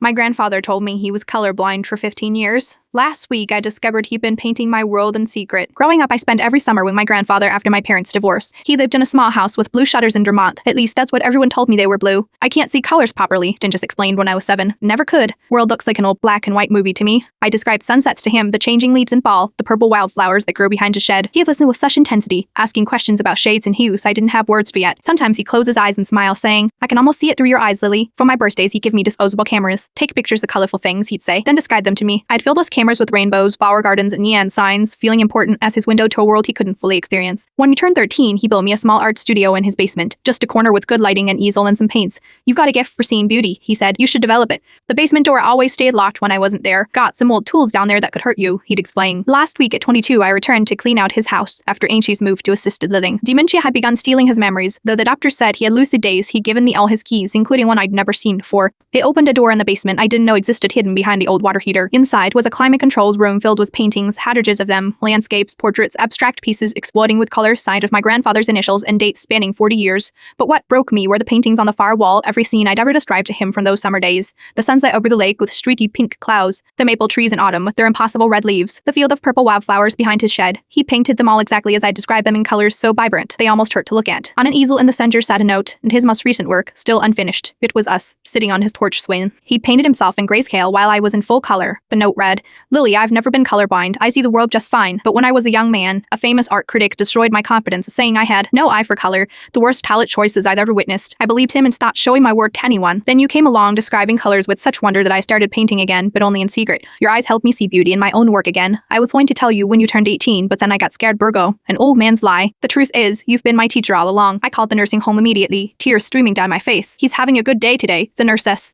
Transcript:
My grandfather told me he was colorblind for 15 years. Last week, I discovered he'd been painting my world in secret. Growing up, I spent every summer with my grandfather after my parents' divorce. He lived in a small house with blue shutters in Vermont. At least that's what everyone told me they were blue. I can't see colors properly, Jen just explained when I was 7. Never could. World looks like an old black and white movie to me. I described sunsets to him, the changing leaves in fall, the purple wildflowers that grow behind his shed. He listened with such intensity, asking questions about shades and hues I didn't have words for yet. Sometimes he'd close his eyes and smile, saying, "I can almost see it through your eyes, Lily." For my birthdays, he'd give me disposable cameras. "Take pictures of colorful things," he'd say, then describe them to me. I'd fill those cameras with rainbows, flower gardens, and neon signs, feeling important as his window to a world he couldn't fully experience. When he turned 13, he built me a small art studio in his basement, just a corner with good lighting, an easel, and some paints. "You've got a gift for seeing beauty," he said. "You should develop it. The basement door always stayed locked when I wasn't there. Got some old tools down there that could hurt you," he'd explain. Last week at 22, I returned to clean out his house after Angie's moved to assisted living. Dementia had begun stealing his memories, though the doctor said he had lucid days. He'd given me all his keys, including one I'd never seen before. It opened a door in the basement I didn't know existed hidden behind the old water heater. Inside was a climate-controlled room filled with paintings, hundreds of them, landscapes, portraits, abstract pieces exploding with color, signed with my grandfather's initials and dates spanning 40 years. But what broke me were the paintings on the far wall, every scene I'd ever described to him from those summer days. The sunset over the lake with streaky pink clouds, the maple trees in autumn with their impossible red leaves, the field of purple wildflowers behind his shed. He painted them all exactly as I described them in colors so vibrant they almost hurt to look at. On an easel in the center sat a note, and his most recent work, still unfinished. It was us, sitting on his porch swing. He painted himself in grayscale while I was in full color. The note read, "Lily, I've never been colorblind. I see the world just fine. But when I was a young man, a famous art critic destroyed my confidence, saying I had no eye for color, the worst palette choices I'd ever witnessed. I believed him and stopped showing my work to anyone. Then you came along describing colors with such wonder that I started painting again, but only in secret. Your eyes helped me see beauty in my own work again. I was going to tell you when you turned 18, but then I got scared. Burgo, an old man's lie. The truth is, you've been my teacher all along." I called the nursing home immediately, tears streaming down my face. "He's having a good day today," the nurse says.